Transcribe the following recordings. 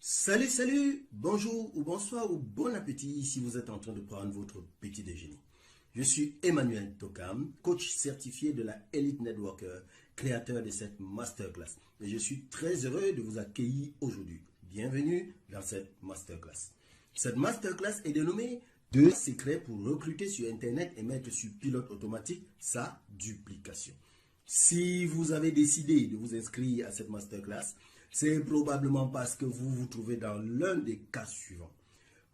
Salut, salut, bonjour ou bonsoir ou bon appétit si vous êtes en train de prendre votre petit déjeuner. Je suis Emmanuel Tokam, coach certifié de la Elite Networker, créateur de cette masterclass. Et je suis très heureux de vous accueillir aujourd'hui. Bienvenue dans cette masterclass. Cette masterclass est dénommée 2 secrets pour recruter sur Internet et mettre sur pilote automatique sa duplication. Si vous avez décidé de vous inscrire à cette masterclass, c'est probablement parce que vous vous trouvez dans l'un des cas suivants.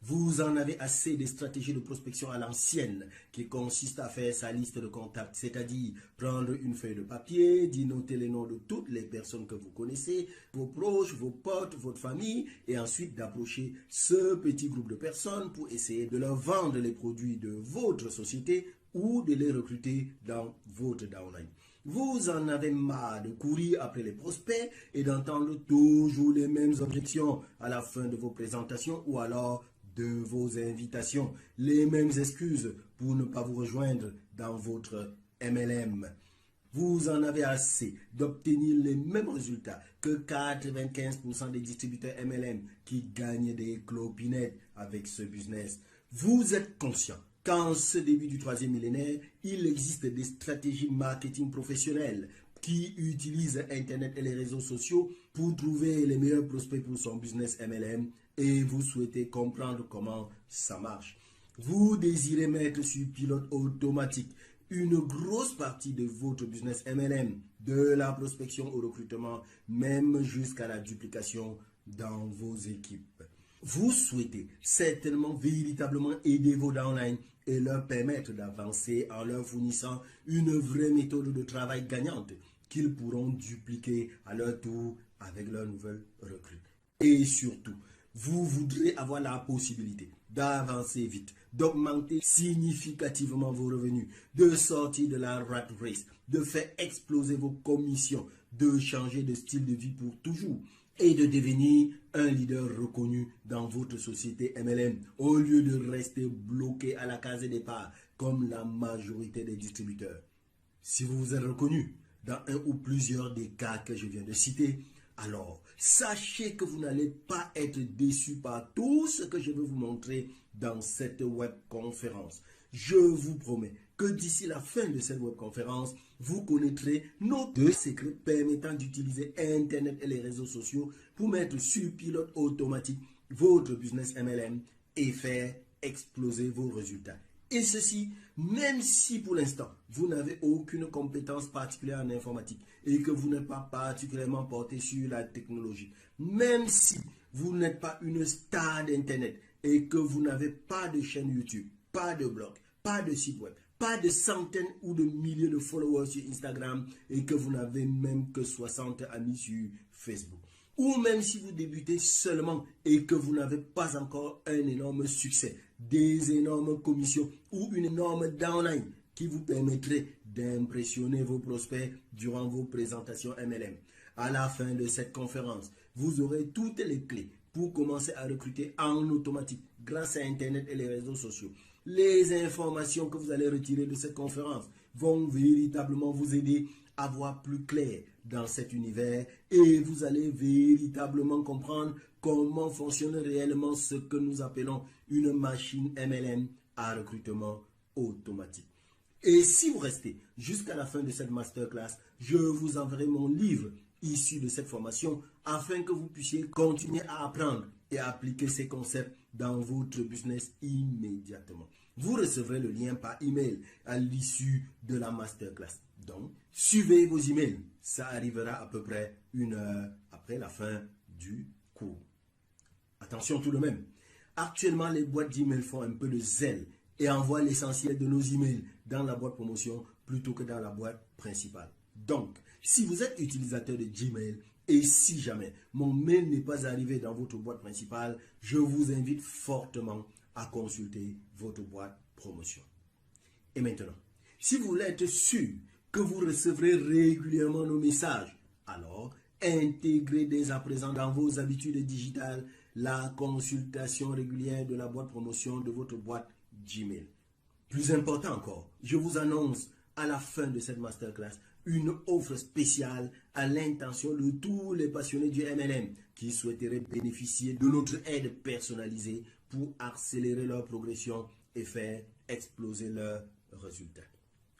Vous en avez assez des stratégies de prospection à l'ancienne qui consistent à faire sa liste de contacts, c'est-à-dire prendre une feuille de papier, d'y noter les noms de toutes les personnes que vous connaissez, vos proches, vos potes, votre famille, et ensuite d'approcher ce petit groupe de personnes pour essayer de leur vendre les produits de votre société ou de les recruter dans votre downline. Vous en avez marre de courir après les prospects et d'entendre toujours les mêmes objections à la fin de vos présentations ou alors de vos invitations, les mêmes excuses pour ne pas vous rejoindre dans votre MLM. Vous en avez assez d'obtenir les mêmes résultats que 95% des distributeurs MLM qui gagnent des clopinettes avec ce business. Vous êtes conscient qu'en ce début du 3e millénaire, il existe des stratégies marketing professionnelles qui utilisent Internet et les réseaux sociaux pour trouver les meilleurs prospects pour son business MLM et vous souhaitez comprendre comment ça marche. Vous désirez mettre sur pilote automatique une grosse partie de votre business MLM, de la prospection au recrutement, même jusqu'à la duplication dans vos équipes. Vous souhaitez certainement véritablement aider vos downlines et leur permettre d'avancer en leur fournissant une vraie méthode de travail gagnante qu'ils pourront dupliquer à leur tour avec leurs nouvelles recrues. Et surtout, vous voudrez avoir la possibilité d'avancer vite, d'augmenter significativement vos revenus, de sortir de la rat race, de faire exploser vos commissions, de changer de style de vie pour toujours et de devenir un leader reconnu dans votre société MLM au lieu de rester bloqué à la case départ comme la majorité des distributeurs. Si vous vous êtes reconnu dans un ou plusieurs des cas que je viens de citer, alors sachez que vous n'allez pas être déçu par tout ce que je vais vous montrer dans cette webconférence. Je vous promets que d'ici la fin de cette webconférence, vous connaîtrez nos 2 secrets permettant d'utiliser Internet et les réseaux sociaux pour mettre sur pilote automatique votre business MLM et faire exploser vos résultats. Et ceci, même si pour l'instant, vous n'avez aucune compétence particulière en informatique et que vous n'êtes pas particulièrement porté sur la technologie, même si vous n'êtes pas une star d'Internet et que vous n'avez pas de chaîne YouTube, pas de blog, pas de site web, pas de centaines ou de milliers de followers sur Instagram et que vous n'avez même que 60 amis sur Facebook. Ou même si vous débutez seulement et que vous n'avez pas encore un énorme succès, des énormes commissions ou une énorme downline qui vous permettrait d'impressionner vos prospects durant vos présentations MLM. À la fin de cette conférence, vous aurez toutes les clés pour commencer à recruter en automatique grâce à Internet et les réseaux sociaux. Les informations que vous allez retirer de cette conférence vont véritablement vous aider à voir plus clair dans cet univers et vous allez véritablement comprendre comment fonctionne réellement ce que nous appelons une machine MLM à recrutement automatique. Et si vous restez jusqu'à la fin de cette masterclass, je vous enverrai mon livre issu de cette formation afin que vous puissiez continuer à apprendre et à appliquer ces concepts dans votre business immédiatement. Vous recevrez le lien par email à l'issue de la masterclass. Donc, suivez vos emails. Ça arrivera à peu près 1 heure après la fin du cours. Attention tout de même. Actuellement, les boîtes d'email font un peu de zèle et envoient l'essentiel de nos emails dans la boîte promotion plutôt que dans la boîte principale. Donc, si vous êtes utilisateur de Gmail et si jamais mon mail n'est pas arrivé dans votre boîte principale, je vous invite fortement à consulter votre boîte promotion. Et maintenant, si vous voulez être sûr que vous recevrez régulièrement nos messages, alors intégrez dès à présent dans vos habitudes digitales la consultation régulière de la boîte promotion de votre boîte Gmail. Plus important encore, je vous annonce à la fin de cette masterclass une offre spéciale à l'intention de tous les passionnés du MLM qui souhaiteraient bénéficier de notre aide personnalisée pour accélérer leur progression et faire exploser leurs résultats.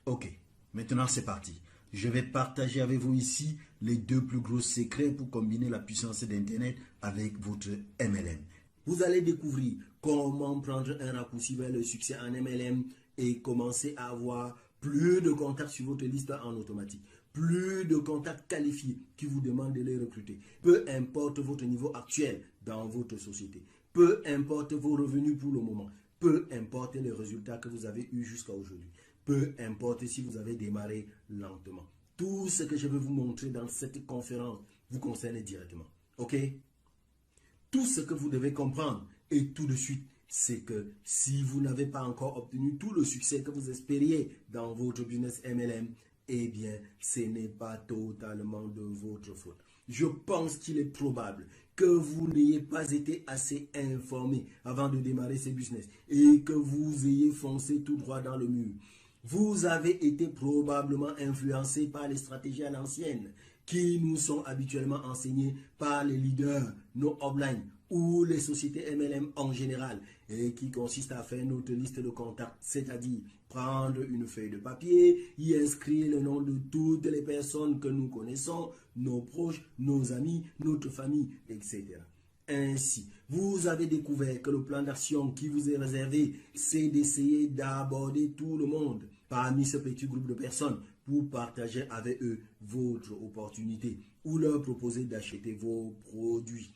Ok, maintenant c'est parti. Je vais partager avec vous ici les 2 plus gros secrets pour combiner la puissance d'Internet avec votre MLM. Vous allez découvrir comment prendre un raccourci vers le succès en MLM et commencer à avoir plus de contacts sur votre liste en automatique, plus de contacts qualifiés qui vous demandent de les recruter. Peu importe votre niveau actuel dans votre société, peu importe vos revenus pour le moment, peu importe les résultats que vous avez eus jusqu'à aujourd'hui, peu importe si vous avez démarré lentement. Tout ce que je vais vous montrer dans cette conférence vous concerne directement. Ok? Tout ce que vous devez comprendre et tout de suite, c'est que si vous n'avez pas encore obtenu tout le succès que vous espériez dans votre business MLM, eh bien, ce n'est pas totalement de votre faute. Je pense qu'il est probable que vous n'ayez pas été assez informé avant de démarrer ce business et que vous ayez foncé tout droit dans le mur. Vous avez été probablement influencé par les stratégies à l'ancienne qui nous sont habituellement enseignées par les leaders, nos uplines ou les sociétés MLM en général et qui consistent à faire notre liste de contacts, c'est-à-dire prendre une feuille de papier, y inscrire le nom de toutes les personnes que nous connaissons, nos proches, nos amis, notre famille, etc. Ainsi, vous avez découvert que le plan d'action qui vous est réservé, c'est d'essayer d'aborder tout le monde parmi ce petit groupe de personnes pour partager avec eux votre opportunité ou leur proposer d'acheter vos produits.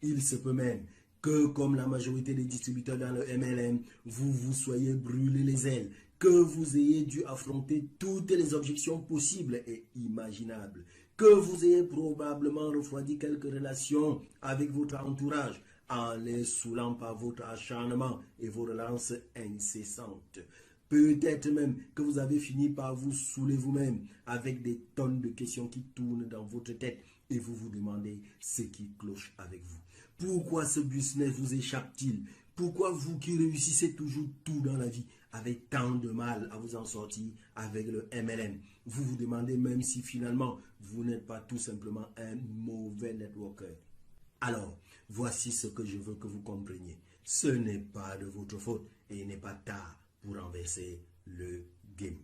Il se peut même que, comme la majorité des distributeurs dans le MLM, vous vous soyez brûlé les ailes, que vous ayez dû affronter toutes les objections possibles et imaginables, que vous ayez probablement refroidi quelques relations avec votre entourage en les saoulant par votre acharnement et vos relances incessantes. Peut-être même que vous avez fini par vous saouler vous-même avec des tonnes de questions qui tournent dans votre tête et vous vous demandez ce qui cloche avec vous. Pourquoi ce business vous échappe-t-il? Pourquoi vous qui réussissez toujours tout dans la vie avez tant de mal à vous en sortir avec le MLM? Vous vous demandez même si finalement vous n'êtes pas tout simplement un mauvais networker. Alors, voici ce que je veux que vous compreniez. Ce n'est pas de votre faute et il n'est pas tard pour renverser le game.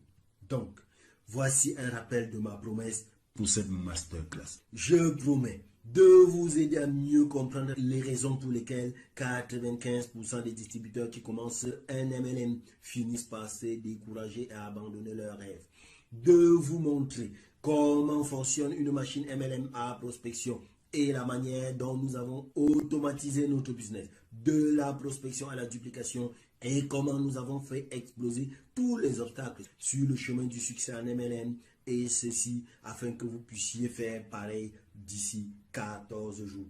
Donc, voici un rappel de ma promesse pour cette masterclass. Je promets de vous aider à mieux comprendre les raisons pour lesquelles 95% des distributeurs qui commencent un MLM finissent par se décourager et abandonner leurs rêves. De vous montrer comment fonctionne une machine MLM à prospection et la manière dont nous avons automatisé notre business, de la prospection à la duplication et comment nous avons fait exploser tous les obstacles sur le chemin du succès en MLM et ceci afin que vous puissiez faire pareil d'ici 14 jours.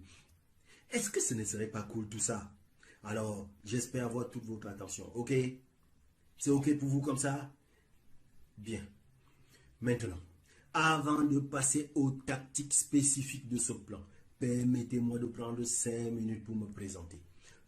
Est-ce que ce ne serait pas cool tout ça? Alors, j'espère avoir toute votre attention, ok? C'est ok pour vous comme ça? Bien. Maintenant, avant de passer aux tactiques spécifiques de ce plan, permettez-moi de prendre 5 minutes pour me présenter.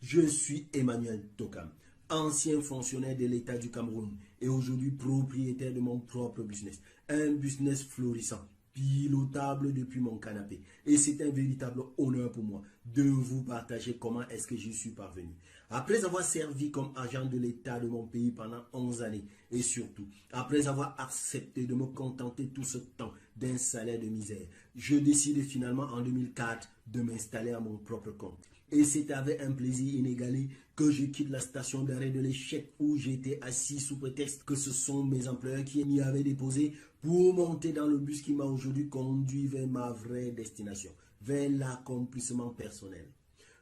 Je suis Emmanuel Tokam, ancien fonctionnaire de l'État du Cameroun et aujourd'hui propriétaire de mon propre business. Un business florissant, pilotable depuis mon canapé. Et c'est un véritable honneur pour moi de vous partager comment est-ce que j'y suis parvenu. Après avoir servi comme agent de l'État de mon pays pendant 11 années et surtout, après avoir accepté de me contenter tout ce temps d'un salaire de misère, je décide finalement en 2004 de m'installer à mon propre compte. Et c'est avec un plaisir inégalé que je quitte la station d'arrêt de l'échec où j'étais assis sous prétexte que ce sont mes employeurs qui m'y avaient déposé pour monter dans le bus qui m'a aujourd'hui conduit vers ma vraie destination, vers l'accomplissement personnel.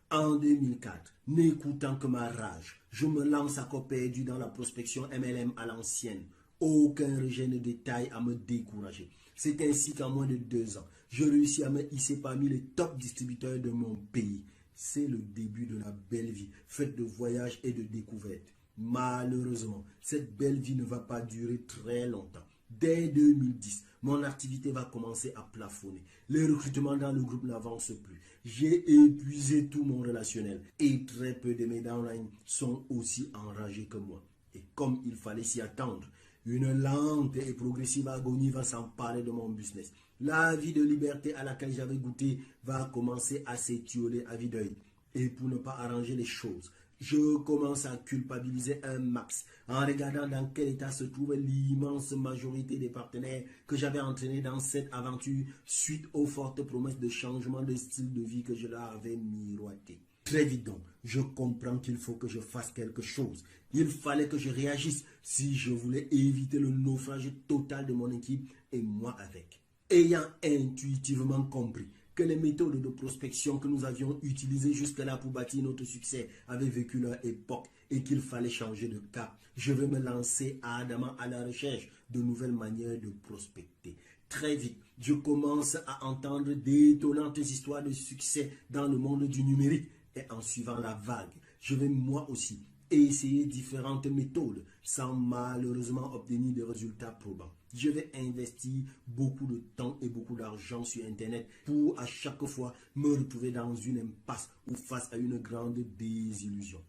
En 2004, n'écoutant que ma rage, je me lance à corps perdu dans la prospection MLM à l'ancienne. Aucun rejet ne détaille à me décourager. C'est ainsi qu'en moins de 2 ans, je réussis à me hisser parmi les top distributeurs de mon pays. C'est le début de la belle vie, faite de voyages et de découvertes. Malheureusement, cette belle vie ne va pas durer très longtemps. Dès 2010, mon activité va commencer à plafonner. Les recrutements dans le groupe n'avancent plus. J'ai épuisé tout mon relationnel et très peu de mes downlines sont aussi enragés que moi. Et comme il fallait s'y attendre, Une lente et progressive agonie va s'emparer de mon business. La vie de liberté à laquelle j'avais goûté va commencer à s'étioler à vue d'œil. Et pour ne pas arranger les choses, je commence à culpabiliser un max en regardant dans quel état se trouve l'immense majorité des partenaires que j'avais entraînés dans cette aventure suite aux fortes promesses de changement de style de vie que je leur avais miroité. Très vite donc, je comprends qu'il faut que je fasse quelque chose. Il fallait que je réagisse si je voulais éviter le naufrage total de mon équipe et moi avec. Ayant intuitivement compris que les méthodes de prospection que nous avions utilisées jusque-là pour bâtir notre succès avaient vécu leur époque et qu'il fallait changer de cap, je vais me lancer ardemment à la recherche de nouvelles manières de prospecter. Très vite, je commence à entendre d'étonnantes histoires de succès dans le monde du numérique et en suivant la vague, je vais moi aussi essayer différentes méthodes sans malheureusement obtenir des résultats probants. Je vais investir beaucoup de temps et beaucoup d'argent sur Internet pour à chaque fois me retrouver dans une impasse ou face à une grande désillusion.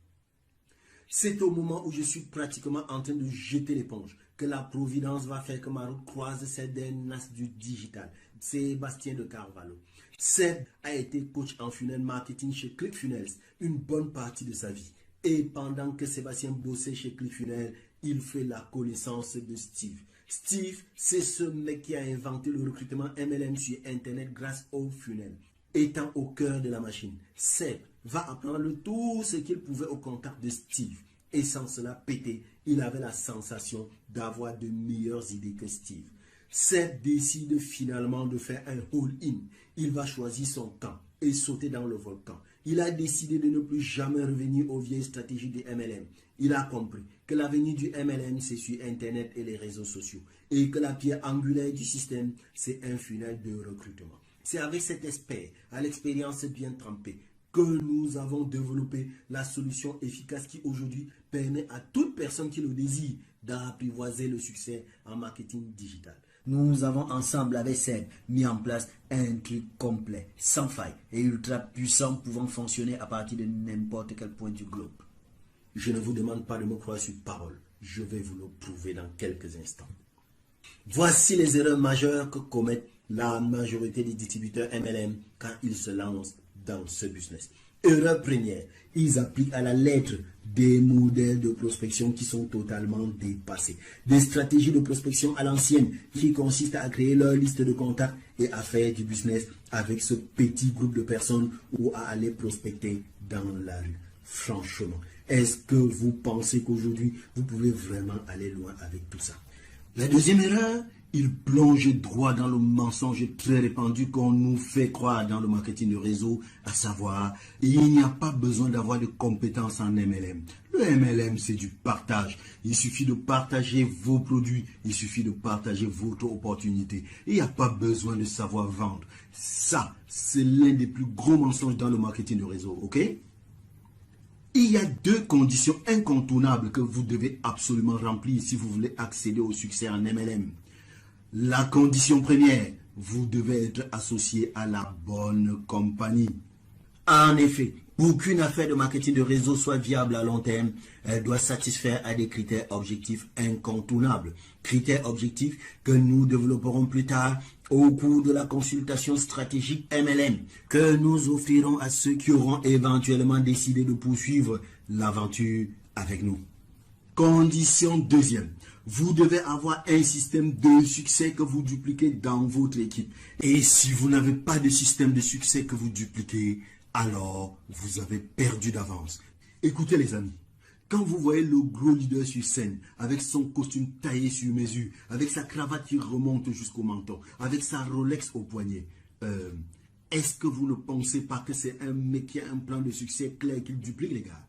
C'est au moment où je suis pratiquement en train de jeter l'éponge que la providence va faire que ma route croise celle d'un as du digital, Sébastien de Carvalho. Seb a été coach en funnel marketing chez ClickFunnels une bonne partie de sa vie. Et pendant que Sébastien bossait chez ClickFunnels, il fait la connaissance de Steve. Steve, c'est ce mec qui a inventé le recrutement MLM sur Internet grâce au funnel. Étant au cœur de la machine, Seb va apprendre tout ce qu'il pouvait au contact de Steve. Et sans cela péter, il avait la sensation d'avoir de meilleures idées que Steve. Seb décide finalement de faire un all-in. Il va choisir son camp et sauter dans le volcan. Il a décidé de ne plus jamais revenir aux vieilles stratégies du MLM. Il a compris que l'avenir du MLM, c'est sur Internet et les réseaux sociaux. Et que la pierre angulaire du système, c'est un funnel de recrutement. C'est avec cet expert, à l'expérience bien trempée, que nous avons développé la solution efficace qui aujourd'hui permet à toute personne qui le désire d'apprivoiser le succès en marketing digital. Nous avons ensemble avec Seb mis en place un truc complet, sans faille et ultra puissant pouvant fonctionner à partir de n'importe quel point du globe. Je ne vous demande pas de me croire sur parole. Je vais vous le prouver dans quelques instants. Voici les erreurs majeures que commettent la majorité des distributeurs MLM quand ils se lancent dans ce business. Erreur première, ils appliquent à la lettre des modèles de prospection qui sont totalement dépassés. Des stratégies de prospection à l'ancienne qui consistent à créer leur liste de contacts et à faire du business avec ce petit groupe de personnes ou à aller prospecter dans la rue. Franchement, est-ce que vous pensez qu'aujourd'hui, vous pouvez vraiment aller loin avec tout ça? La deuxième erreur, ils plongent droit dans le mensonge très répandu qu'on nous fait croire dans le marketing de réseau, à savoir, il n'y a pas besoin d'avoir de compétences en MLM. Le MLM, c'est du partage. Il suffit de partager vos produits, il suffit de partager votre opportunité. Il n'y a pas besoin de savoir vendre. Ça, c'est l'un des plus gros mensonges dans le marketing de réseau, ok? Il y a deux conditions incontournables que vous devez absolument remplir si vous voulez accéder au succès en MLM. La condition première, vous devez être associé à la bonne compagnie. En effet, pour qu'une affaire de marketing de réseau soit viable à long terme, elle doit satisfaire à des critères objectifs incontournables. Critères objectifs que nous développerons plus tard au cours de la consultation stratégique MLM, que nous offrirons à ceux qui auront éventuellement décidé de poursuivre l'aventure avec nous. Condition deuxième, vous devez avoir un système de succès que vous dupliquez dans votre équipe. Et si vous n'avez pas de système de succès que vous dupliquez, alors vous avez perdu d'avance. Écoutez les amis, quand vous voyez le gros leader sur scène, avec son costume taillé sur mesure, avec sa cravate qui remonte jusqu'au menton, avec sa Rolex au poignet, est-ce que vous ne pensez pas que c'est un mec qui a un plan de succès clair qu'il duplique, les gars?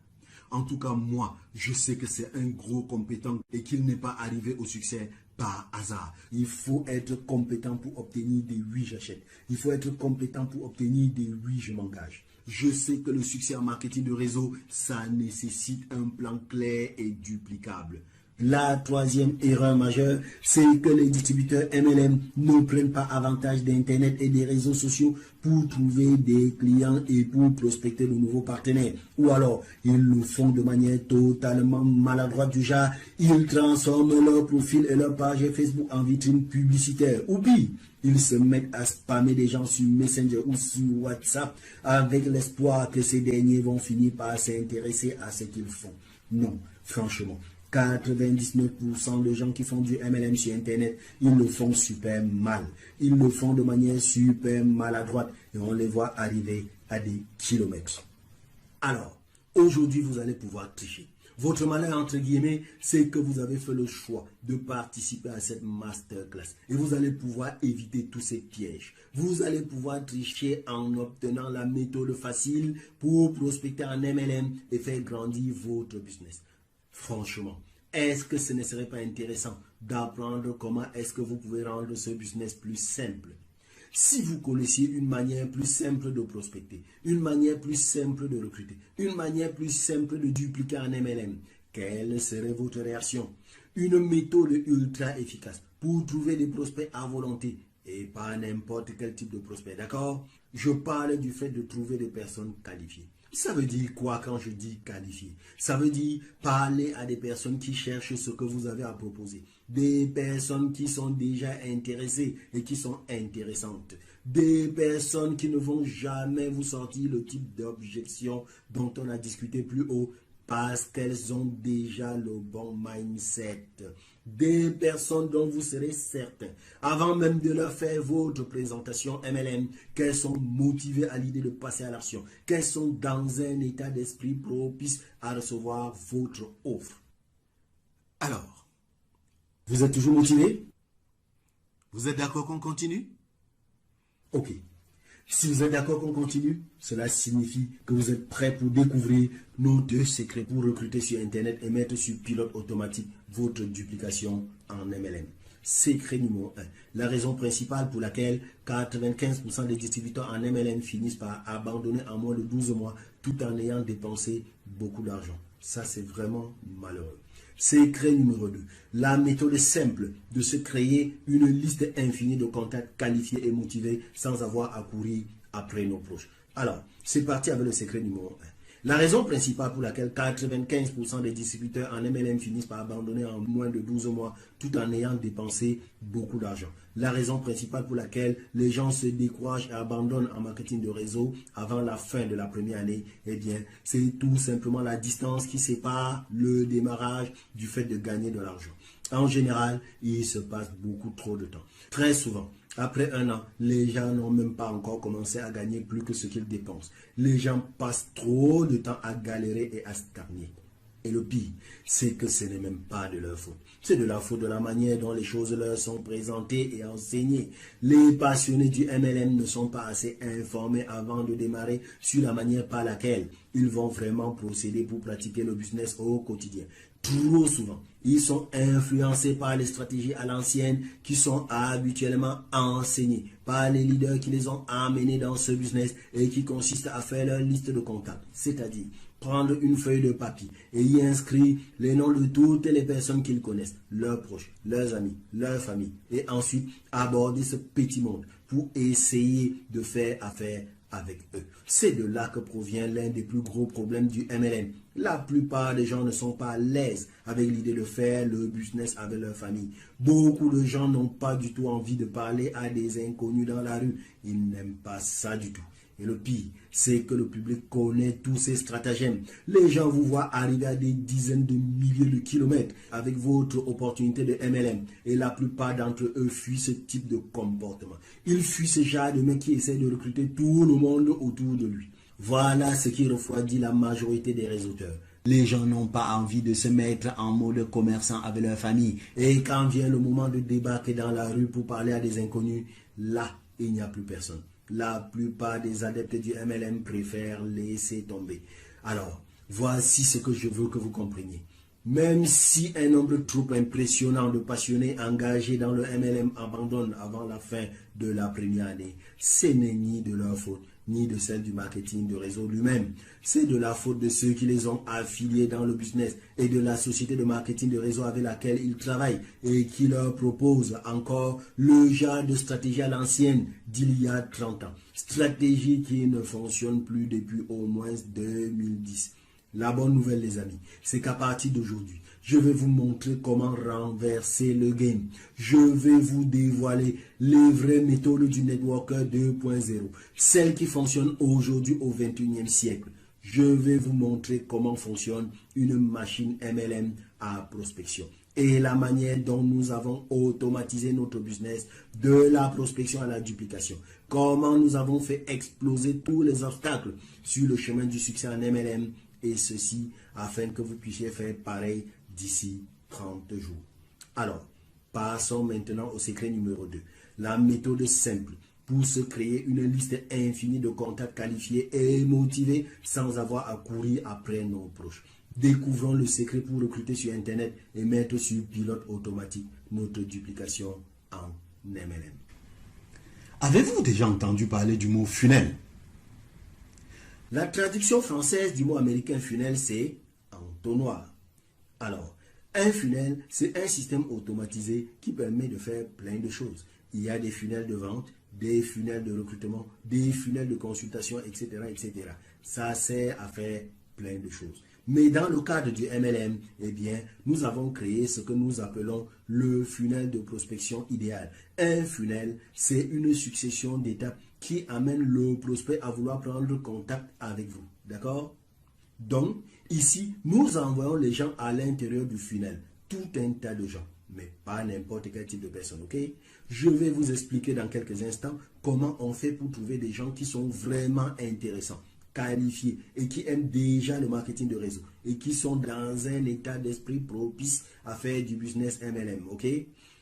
En tout cas, moi, je sais que c'est un gros compétent et qu'il n'est pas arrivé au succès par hasard. Il faut être compétent pour obtenir des oui, j'achète. Il faut être compétent pour obtenir des oui, je m'engage. Je sais que le succès en marketing de réseau, ça nécessite un plan clair et duplicable. La troisième erreur majeure, c'est que les distributeurs MLM ne prennent pas avantage d'Internet et des réseaux sociaux pour trouver des clients et pour prospecter de nouveaux partenaires. Ou alors, ils le font de manière totalement maladroite du genre, ils transforment leur profil et leur page Facebook en vitrine publicitaire. Ou pire, ils se mettent à spammer des gens sur Messenger ou sur WhatsApp avec l'espoir que ces derniers vont finir par s'intéresser à ce qu'ils font. Non, franchement. 99% de gens qui font du MLM sur Internet, ils le font super mal. Ils le font de manière super maladroite et on les voit arriver à des kilomètres. Alors, aujourd'hui, vous allez pouvoir tricher. Votre malheur, entre guillemets, c'est que vous avez fait le choix de participer à cette masterclass. Et vous allez pouvoir éviter tous ces pièges. Vous allez pouvoir tricher en obtenant la méthode facile pour prospecter en MLM et faire grandir votre business. Franchement, est-ce que ce ne serait pas intéressant d'apprendre comment est-ce que vous pouvez rendre ce business plus simple? Si vous connaissiez une manière plus simple de prospecter, une manière plus simple de recruter, une manière plus simple de dupliquer en MLM, quelle serait votre réaction? Une méthode ultra efficace pour trouver des prospects à volonté et pas n'importe quel type de prospect, d'accord? Je parle du fait de trouver des personnes qualifiées. Ça veut dire quoi quand je dis qualifié? Ça veut dire parler à des personnes qui cherchent ce que vous avez à proposer. Des personnes qui sont déjà intéressées et qui sont intéressantes. Des personnes qui ne vont jamais vous sortir le type d'objection dont on a discuté plus haut parce qu'elles ont déjà le bon mindset. Des personnes dont vous serez certain, avant même de leur faire votre présentation MLM, qu'elles sont motivées à l'idée de passer à l'action, qu'elles sont dans un état d'esprit propice à recevoir votre offre. Alors, vous êtes toujours motivé? Vous êtes d'accord qu'on continue? Ok. Si vous êtes d'accord qu'on continue, cela signifie que vous êtes prêt pour découvrir nos 2 secrets pour recruter sur Internet et mettre sur pilote automatique votre duplication en MLM. Secret numéro 1. La raison principale pour laquelle 95% des distributeurs en MLM finissent par abandonner en moins de 12 mois tout en ayant dépensé beaucoup d'argent. Ça, c'est vraiment malheureux. Secret numéro 2. La méthode simple de se créer une liste infinie de contacts qualifiés et motivés sans avoir à courir après nos proches. Alors, c'est parti avec le secret numéro 1. La raison principale pour laquelle 95% des distributeurs en MLM finissent par abandonner en moins de 12 mois tout en ayant dépensé beaucoup d'argent. La raison principale pour laquelle les gens se découragent et abandonnent en marketing de réseau avant la fin de la première année, eh bien, c'est tout simplement la distance qui sépare le démarrage du fait de gagner de l'argent. En général, il se passe beaucoup trop de temps. Très souvent, après 1 an, les gens n'ont même pas encore commencé à gagner plus que ce qu'ils dépensent. Les gens passent trop de temps à galérer et à stagner. Et le pire, c'est que ce n'est même pas de leur faute. C'est de la faute de la manière dont les choses leur sont présentées et enseignées. Les passionnés du MLM ne sont pas assez informés avant de démarrer sur la manière par laquelle ils vont vraiment procéder pour pratiquer le business au quotidien. Trop souvent, ils sont influencés par les stratégies à l'ancienne qui sont habituellement enseignées par les leaders qui les ont amenés dans ce business et qui consistent à faire leur liste de contacts, c'est-à-dire prendre une feuille de papier et y inscrire les noms de toutes les personnes qu'ils connaissent, leurs proches, leurs amis, leurs familles, et ensuite aborder ce petit monde pour essayer de faire affaire avec eux. C'est de là que provient l'un des plus gros problèmes du MLM. La plupart des gens ne sont pas à l'aise avec l'idée de faire le business avec leur famille. Beaucoup de gens n'ont pas du tout envie de parler à des inconnus dans la rue. Ils n'aiment pas ça du tout. Et le pire, c'est que le public connaît tous ces stratagèmes. Les gens vous voient arriver à des dizaines de milliers de kilomètres avec votre opportunité de MLM. Et la plupart d'entre eux fuient ce type de comportement. Ils fuient ce genre de mecs qui essaient de recruter tout le monde autour de lui. Voilà ce qui refroidit la majorité des réseauteurs. Les gens n'ont pas envie de se mettre en mode commerçant avec leur famille. Et quand vient le moment de débarquer dans la rue pour parler à des inconnus, là, il n'y a plus personne. La plupart des adeptes du MLM préfèrent laisser tomber. Alors, voici ce que je veux que vous compreniez. Même si un nombre trop impressionnant de passionnés engagés dans le MLM abandonnent avant la fin de la première année, ce n'est ni de leur faute, ni de celle du marketing de réseau lui-même. C'est de la faute de ceux qui les ont affiliés dans le business et de la société de marketing de réseau avec laquelle ils travaillent et qui leur propose encore le genre de stratégie à l'ancienne d'il y a 30 ans. Stratégie qui ne fonctionne plus depuis au moins 2010. La bonne nouvelle, les amis, c'est qu'à partir d'aujourd'hui, je vais vous montrer comment renverser le game. Je vais vous dévoiler les vraies méthodes du Networker 2.0, celles qui fonctionnent aujourd'hui au 21e siècle. Je vais vous montrer comment fonctionne une machine MLM à prospection et la manière dont nous avons automatisé notre business de la prospection à la duplication. Comment nous avons fait exploser tous les obstacles sur le chemin du succès en MLM, et ceci afin que vous puissiez faire pareil d'ici 30 jours. Alors, passons maintenant au secret numéro 2. La méthode simple pour se créer une liste infinie de contacts qualifiés et motivés sans avoir à courir après nos proches. Découvrons le secret pour recruter sur Internet et mettre sur pilote automatique notre duplication en MLM. Avez-vous déjà entendu parler du mot funnel? La traduction française du mot américain funnel, c'est entonnoir. Alors, un funnel, c'est un système automatisé qui permet de faire plein de choses. Il y a des funnels de vente, des funnels de recrutement, des funnels de consultation, etc., etc. Ça sert à faire plein de choses. Mais dans le cadre du MLM, eh bien, nous avons créé ce que nous appelons le funnel de prospection idéal. Un funnel, c'est une succession d'étapes qui amène le prospect à vouloir prendre contact avec vous. D'accord? Donc, ici, nous envoyons les gens à l'intérieur du funnel. Tout un tas de gens, mais pas n'importe quel type de personne, ok? Je vais vous expliquer dans quelques instants comment on fait pour trouver des gens qui sont vraiment intéressants, qualifiés et qui aiment déjà le marketing de réseau et qui sont dans un état d'esprit propice à faire du business MLM, ok?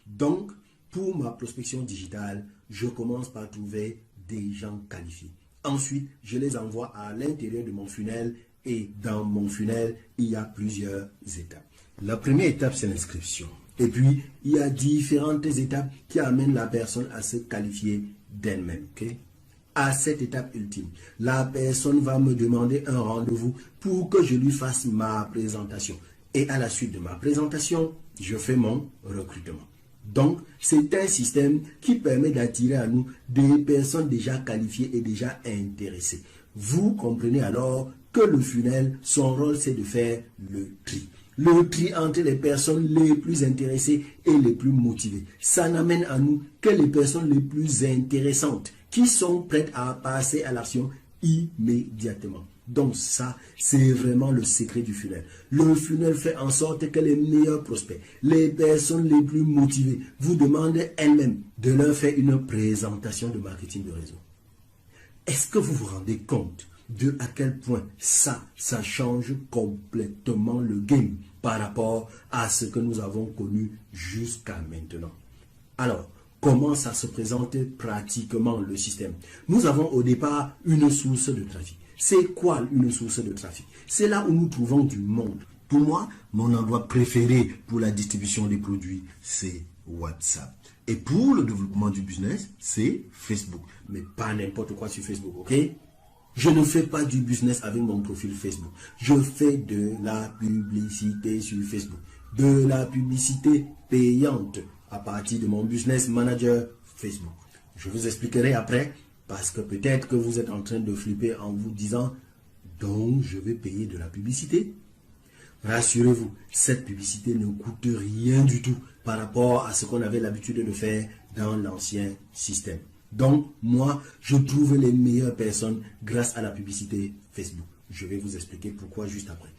Donc, pour ma prospection digitale, je commence par trouver des gens qualifiés. Ensuite, je les envoie à l'intérieur de mon funnel et dans mon funnel, il y a plusieurs étapes. La première étape, c'est l'inscription. Et puis, il y a différentes étapes qui amènent la personne à se qualifier d'elle-même. Okay? À cette étape ultime, la personne va me demander un rendez-vous pour que je lui fasse ma présentation. Et à la suite de ma présentation, je fais mon recrutement. Donc, c'est un système qui permet d'attirer à nous des personnes déjà qualifiées et déjà intéressées. Vous comprenez alors que le funnel, son rôle, c'est de faire le tri. Le tri entre les personnes les plus intéressées et les plus motivées. Ça n'amène à nous que les personnes les plus intéressantes qui sont prêtes à passer à l'action immédiatement. Donc ça, c'est vraiment le secret du funnel. Le funnel fait en sorte que les meilleurs prospects, les personnes les plus motivées, vous demandent elles-mêmes de leur faire une présentation de marketing de réseau. Est-ce que vous vous rendez compte de à quel point ça change complètement le game par rapport à ce que nous avons connu jusqu'à maintenant? Alors, comment ça se présente pratiquement le système? Nous avons au départ une source de trafic. C'est quoi une source de trafic? C'est là où nous trouvons du monde. Pour moi, mon endroit préféré pour la distribution des produits, c'est WhatsApp. Et pour le développement du business, c'est Facebook. Mais pas n'importe quoi sur Facebook, ok? Je ne fais pas du business avec mon profil Facebook. Je fais de la publicité sur Facebook. De la publicité payante à partir de mon business manager Facebook. Je vous expliquerai après. Parce que peut-être que vous êtes en train de flipper en vous disant « Donc, je vais payer de la publicité ?» Rassurez-vous, cette publicité ne coûte rien du tout par rapport à ce qu'on avait l'habitude de faire dans l'ancien système. Donc, moi, je trouve les meilleures personnes grâce à la publicité Facebook. Je vais vous expliquer pourquoi juste après.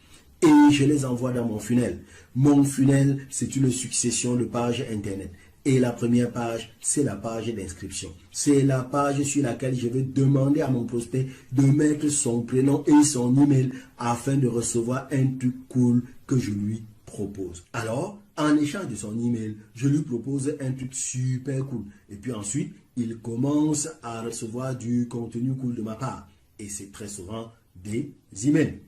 Et je les envoie dans mon funnel. Mon funnel, c'est une succession de pages Internet. Et la première page, c'est la page d'inscription. C'est la page sur laquelle je vais demander à mon prospect de mettre son prénom et son email afin de recevoir un truc cool que je lui propose. Alors, en échange de son email, je lui propose un truc super cool. Et puis ensuite, il commence à recevoir du contenu cool de ma part. Et c'est très souvent des emails.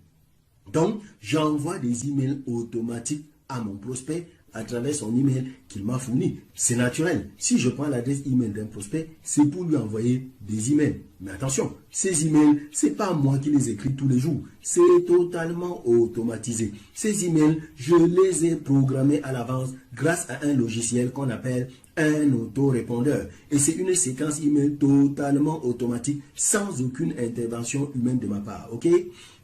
Donc, j'envoie des emails automatiques à mon prospect à travers son email qu'il m'a fourni. C'est naturel. Si je prends l'adresse email d'un prospect, c'est pour lui envoyer des emails. Mais attention, ces emails, c'est pas moi qui les écris tous les jours. C'est totalement automatisé. Ces emails, je les ai programmés à l'avance grâce à un logiciel qu'on appelle un autorépondeur. Et c'est une séquence email totalement automatique sans aucune intervention humaine de ma part. OK?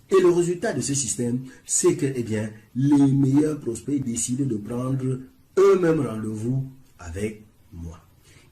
Et le résultat de ce système, c'est que, eh bien, les meilleurs prospects décident de prendre eux-mêmes rendez-vous avec moi.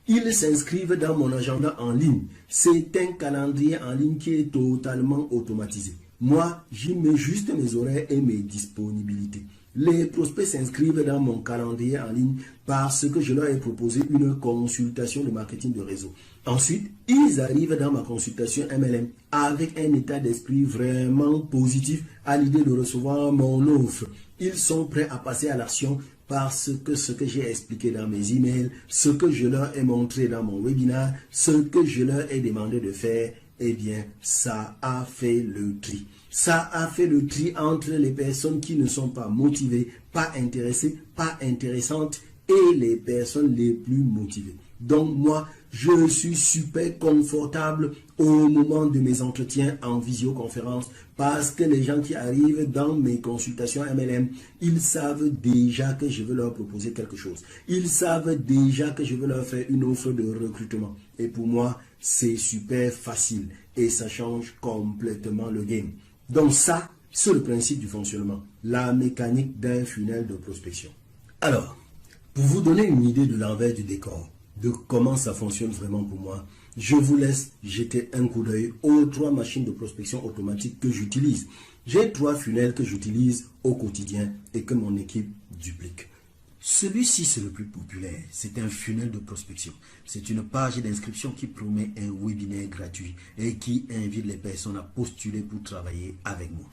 Ils s'inscrivent dans mon agenda en ligne. C'est un calendrier en ligne qui est totalement automatisé. Moi, j'y mets juste mes horaires et mes disponibilités. Les prospects s'inscrivent dans mon calendrier en ligne parce que je leur ai proposé une consultation de marketing de réseau. Ensuite, ils arrivent dans ma consultation MLM avec un état d'esprit vraiment positif à l'idée de recevoir mon offre. Ils sont prêts à passer à l'action parce que ce que j'ai expliqué dans mes emails, ce que je leur ai montré dans mon webinaire, ce que je leur ai demandé de faire, eh bien, ça a fait le tri. Ça a fait le tri entre les personnes qui ne sont pas motivées, pas intéressées, pas intéressantes et les personnes les plus motivées. Donc moi, je suis super confortable au moment de mes entretiens en visioconférence parce que les gens qui arrivent dans mes consultations MLM, ils savent déjà que je veux leur proposer quelque chose. Ils savent déjà que je veux leur faire une offre de recrutement. Et pour moi, c'est super facile et ça change complètement le game. Donc ça, c'est le principe du fonctionnement, la mécanique d'un funnel de prospection. Alors, pour vous donner une idée de l'envers du décor, de comment ça fonctionne vraiment pour moi, je vous laisse jeter un coup d'œil aux 3 machines de prospection automatique que j'utilise. J'ai 3 funnels que j'utilise au quotidien et que mon équipe duplique. Celui-ci, c'est le plus populaire. C'est un funnel de prospection. C'est une page d'inscription qui promet un webinaire gratuit et qui invite les personnes à postuler pour travailler avec moi.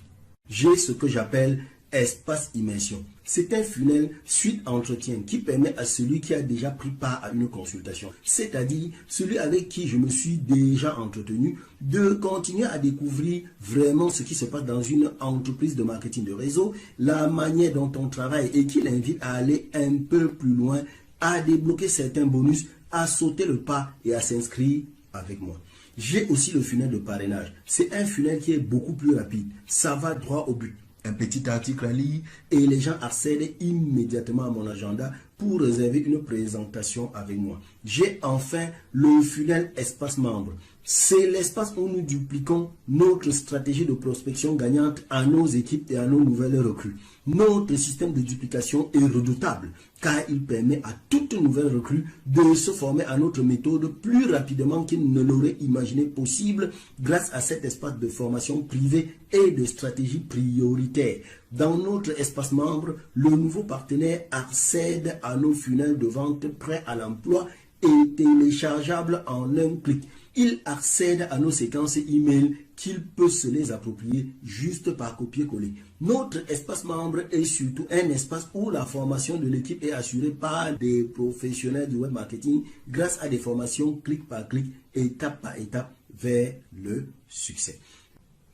J'ai ce que j'appelle espace immersion. C'est un funnel suite entretien qui permet à celui qui a déjà pris part à une consultation, c'est-à-dire celui avec qui je me suis déjà entretenu, de continuer à découvrir vraiment ce qui se passe dans une entreprise de marketing de réseau, la manière dont on travaille et qui l'invite à aller un peu plus loin, à débloquer certains bonus, à sauter le pas et à s'inscrire avec moi. J'ai aussi le funnel de parrainage. C'est un funnel qui est beaucoup plus rapide. Ça va droit au but. Un petit article à lire et les gens accèdent immédiatement à mon agenda pour réserver une présentation avec moi. J'ai enfin le funnel espace membre. C'est l'espace où nous dupliquons notre stratégie de prospection gagnante à nos équipes et à nos nouvelles recrues. Notre système de duplication est redoutable car il permet à toute nouvelle recrue de se former à notre méthode plus rapidement qu'il ne l'aurait imaginé possible grâce à cet espace de formation privée et de stratégie prioritaire. Dans notre espace membre, le nouveau partenaire accède à nos funnels de vente prêts à l'emploi et téléchargeables en un clic. Il accède à nos séquences email qu'il peut se les approprier juste par copier-coller. Notre espace membre est surtout un espace où la formation de l'équipe est assurée par des professionnels du web marketing grâce à des formations clic par clic, étape par étape vers le succès.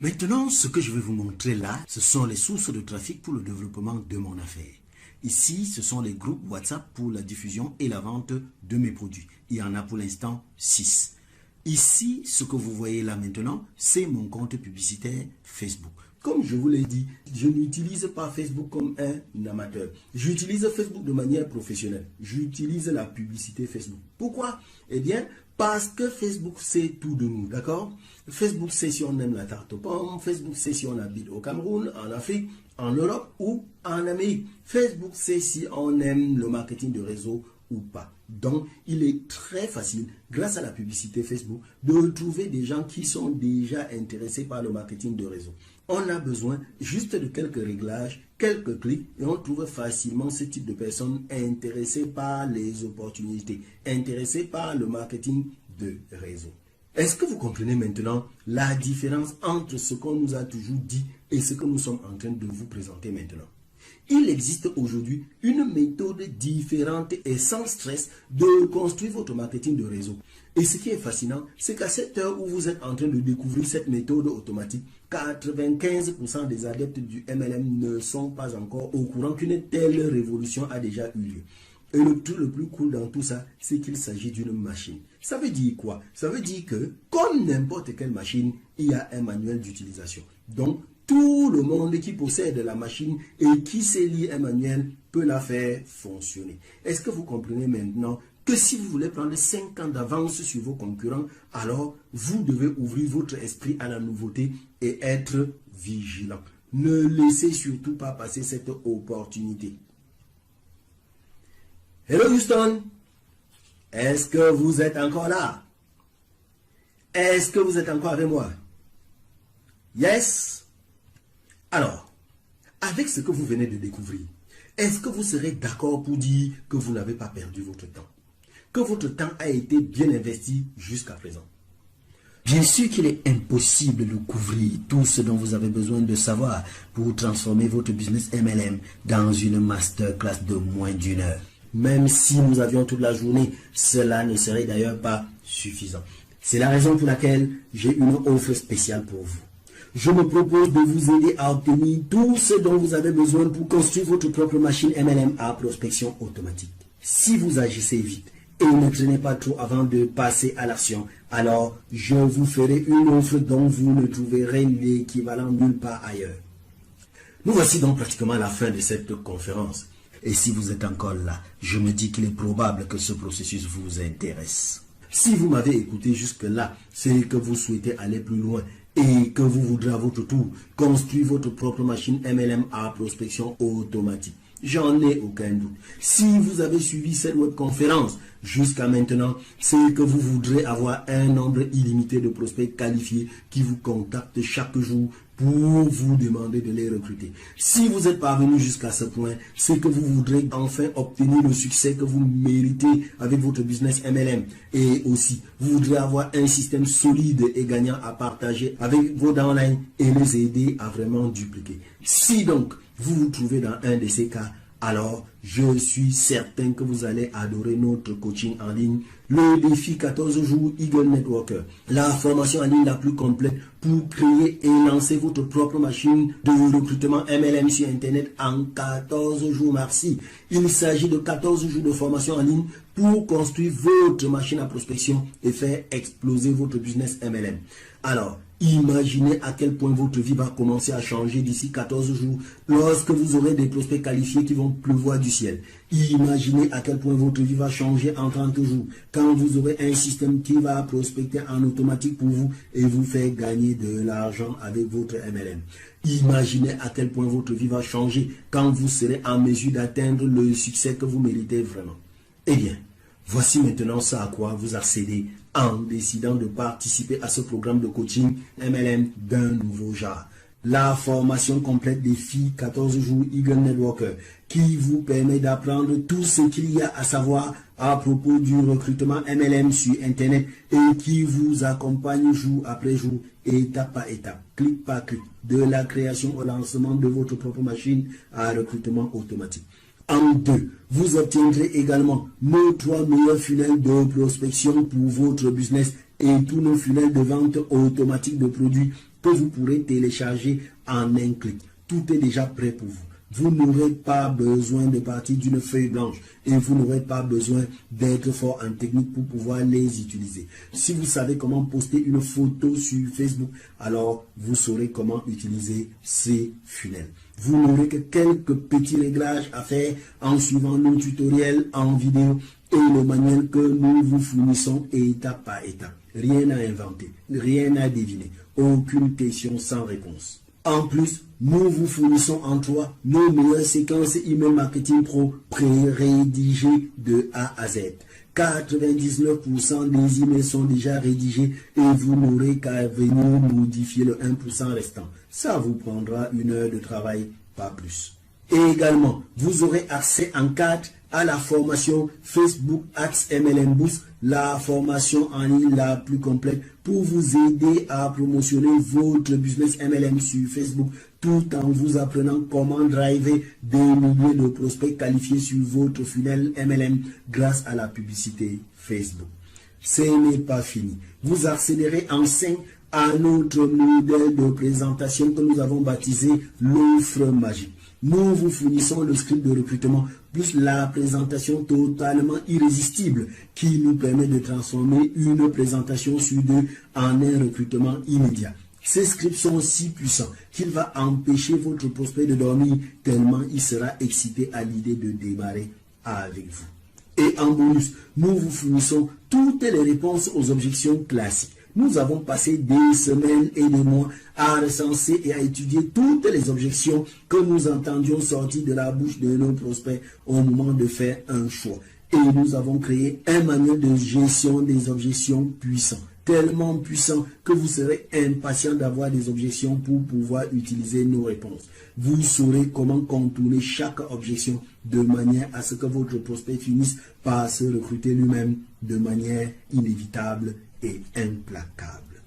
Maintenant, ce que je vais vous montrer là, ce sont les sources de trafic pour le développement de mon affaire. Ici, ce sont les groupes WhatsApp pour la diffusion et la vente de mes produits. Il y en a pour l'instant 6. Ici, ce que vous voyez là maintenant, c'est mon compte publicitaire Facebook. Comme je vous l'ai dit, je n'utilise pas Facebook comme un amateur. J'utilise Facebook de manière professionnelle. J'utilise la publicité Facebook. Pourquoi? Eh bien, parce que Facebook sait tout de nous, d'accord? Facebook sait si on aime la tarte aux pommes. Facebook sait si on habite au Cameroun, en Afrique, en Europe ou en Amérique. Facebook sait si on aime le marketing de réseau ou pas. Donc, il est très facile, grâce à la publicité Facebook, de trouver des gens qui sont déjà intéressés par le marketing de réseau. On a besoin juste de quelques réglages, quelques clics, et on trouve facilement ce type de personnes intéressées par les opportunités, intéressées par le marketing de réseau. Est-ce que vous comprenez maintenant la différence entre ce qu'on nous a toujours dit et ce que nous sommes en train de vous présenter maintenant? Il existe aujourd'hui une méthode différente et sans stress de construire votre marketing de réseau. Et ce qui est fascinant, c'est qu'à cette heure où vous êtes en train de découvrir cette méthode automatique, 95% des adeptes du MLM ne sont pas encore au courant qu'une telle révolution a déjà eu lieu. Et le truc le plus cool dans tout ça, c'est qu'il s'agit d'une machine. Ça veut dire quoi? Ça veut dire que, comme n'importe quelle machine, il y a un manuel d'utilisation. Donc, tout le monde qui possède la machine et qui sait lire un manuel peut la faire fonctionner. Est-ce que vous comprenez maintenant que si vous voulez prendre 5 ans d'avance sur vos concurrents, alors vous devez ouvrir votre esprit à la nouveauté et être vigilant. Ne laissez surtout pas passer cette opportunité. Hello Houston, est-ce que vous êtes encore là? Est-ce que vous êtes encore avec moi? Yes? Alors, avec ce que vous venez de découvrir, est-ce que vous serez d'accord pour dire que vous n'avez pas perdu votre temps? Que votre temps a été bien investi jusqu'à présent? Bien sûr qu'il est impossible de couvrir tout ce dont vous avez besoin de savoir pour transformer votre business MLM dans une masterclass de moins d'1 heure. Même si nous avions toute la journée, cela ne serait d'ailleurs pas suffisant. C'est la raison pour laquelle j'ai une offre spéciale pour vous. Je me propose de vous aider à obtenir tout ce dont vous avez besoin pour construire votre propre machine MLM à prospection automatique. Si vous agissez vite et ne traînez pas trop avant de passer à l'action, alors je vous ferai une offre dont vous ne trouverez l'équivalent nulle part ailleurs. Nous voici donc pratiquement à la fin de cette conférence. Et si vous êtes encore là, je me dis qu'il est probable que ce processus vous intéresse. Si vous m'avez écouté jusque-là, c'est que vous souhaitez aller plus loin et que vous voudrez à votre tour construire votre propre machine MLM à prospection automatique. J'en ai aucun doute. Si vous avez suivi cette webconférence jusqu'à maintenant, c'est que vous voudrez avoir un nombre illimité de prospects qualifiés qui vous contactent chaque jour pour vous demander de les recruter. Si vous êtes parvenu jusqu'à ce point, c'est que vous voudrez enfin obtenir le succès que vous méritez avec votre business MLM. Et aussi, vous voudrez avoir un système solide et gagnant à partager avec vos downlines et les aider à vraiment dupliquer. Si donc, vous vous trouvez dans un de ces cas, alors je suis certain que vous allez adorer notre coaching en ligne, le défi 14 jours Eagle Networker, la formation en ligne la plus complète pour créer et lancer votre propre machine de recrutement MLM sur Internet en 14 jours. Merci. Il s'agit de 14 jours de formation en ligne pour construire votre machine à prospection et faire exploser votre business MLM. Alors, imaginez à quel point votre vie va commencer à changer d'ici 14 jours lorsque vous aurez des prospects qualifiés qui vont pleuvoir du ciel. Imaginez à quel point votre vie va changer en 30 jours quand vous aurez un système qui va prospecter en automatique pour vous et vous faire gagner de l'argent avec votre MLM. Imaginez à quel point votre vie va changer quand vous serez en mesure d'atteindre le succès que vous méritez vraiment. Eh bien, voici maintenant ce à quoi vous accédez en décidant de participer à ce programme de coaching MLM d'un nouveau genre. La formation complète des filles 14 jours Eagle Networker qui vous permet d'apprendre tout ce qu'il y a à savoir à propos du recrutement MLM sur Internet et qui vous accompagne jour après jour, étape par étape, clic par clic, de la création au lancement de votre propre machine à recrutement automatique. En 2, vous obtiendrez également nos 3 meilleurs funnels de prospection pour votre business et tous nos funnels de vente automatique de produits que vous pourrez télécharger en un clic. Tout est déjà prêt pour vous. Vous n'aurez pas besoin de partir d'une feuille blanche et vous n'aurez pas besoin d'être fort en technique pour pouvoir les utiliser. Si vous savez comment poster une photo sur Facebook, alors vous saurez comment utiliser ces funnels. Vous n'aurez que quelques petits réglages à faire en suivant nos tutoriels en vidéo et le manuel que nous vous fournissons étape par étape. Rien à inventer, rien à deviner, aucune question sans réponse. En plus, nous vous fournissons en 3 nos meilleures séquences email marketing pro pré-rédigées de A à Z. 99% des emails sont déjà rédigés et vous n'aurez qu'à venir modifier le 1% restant. Ça vous prendra 1 heure de travail, pas plus. Et également, vous aurez accès en 4 à la formation Facebook Ads MLM Boost, la formation en ligne la plus complète pour vous aider à promotionner votre business MLM sur Facebook tout en vous apprenant comment driver des milliers de prospects qualifiés sur votre funnel MLM grâce à la publicité Facebook. Ce n'est pas fini. Vous accélérez en 5 à notre modèle de présentation que nous avons baptisé l'offre magique. Nous vous fournissons le script de recrutement plus la présentation totalement irrésistible qui nous permet de transformer une présentation sur 2 en un recrutement immédiat. Ces scripts sont si puissants qu'il va empêcher votre prospect de dormir tellement il sera excité à l'idée de démarrer avec vous. Et en bonus, nous vous fournissons toutes les réponses aux objections classiques. Nous avons passé des semaines et des mois à recenser et à étudier toutes les objections que nous entendions sortir de la bouche de nos prospects au moment de faire un choix. Et nous avons créé un manuel de gestion des objections puissant, tellement puissant que vous serez impatient d'avoir des objections pour pouvoir utiliser nos réponses. Vous saurez comment contourner chaque objection de manière à ce que votre prospect finisse par se recruter lui-même de manière inévitable et implacable.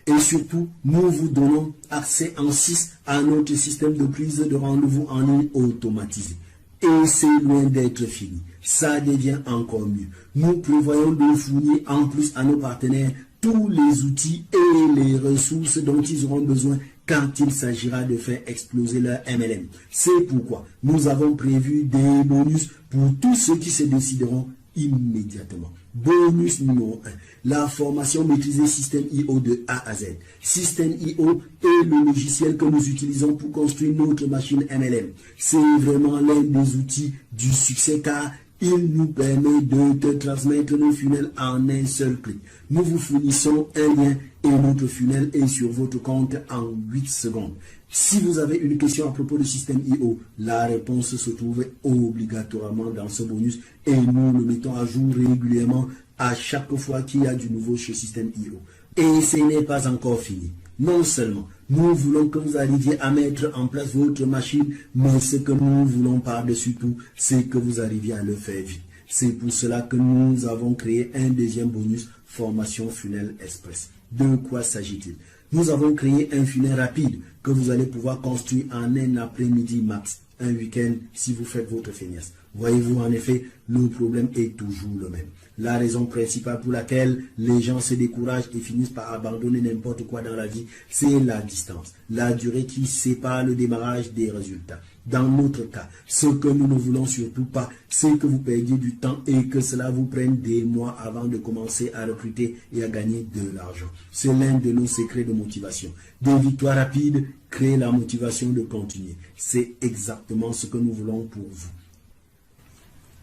Et surtout, nous vous donnons accès en 6 à notre système de prise de rendez-vous en ligne automatisé. Et c'est loin d'être fini. Ça devient encore mieux. Nous prévoyons de fournir en plus à nos partenaires tous les outils et les ressources dont ils auront besoin quand il s'agira de faire exploser leur MLM. C'est pourquoi nous avons prévu des bonus pour tous ceux qui se décideront immédiatement. Bonus numéro 1, la formation maîtrisée Système IO de A à Z. Système IO est le logiciel que nous utilisons pour construire notre machine MLM. C'est vraiment l'un des outils du succès car il nous permet de te transmettre nos funnels en un seul clic. Nous vous fournissons un lien et notre funnel est sur votre compte en 8 secondes. Si vous avez une question à propos du système IO, la réponse se trouve obligatoirement dans ce bonus et nous le mettons à jour régulièrement à chaque fois qu'il y a du nouveau chez système IO. Et ce n'est pas encore fini. Non seulement nous voulons que vous arriviez à mettre en place votre machine, mais ce que nous voulons par-dessus tout, c'est que vous arriviez à le faire vite. C'est pour cela que nous avons créé un deuxième bonus, formation funnel express. De quoi s'agit-il? Nous avons créé un funnel rapide que vous allez pouvoir construire en un après-midi max, un week-end si vous faites votre feignasse. Voyez-vous, en effet, le problème est toujours le même. La raison principale pour laquelle les gens se découragent et finissent par abandonner n'importe quoi dans la vie, c'est la distance, la durée qui sépare le démarrage des résultats. Dans notre cas, ce que nous ne voulons surtout pas, c'est que vous perdiez du temps et que cela vous prenne des mois avant de commencer à recruter et à gagner de l'argent. C'est l'un de nos secrets de motivation. Des victoires rapides créent la motivation de continuer. C'est exactement ce que nous voulons pour vous.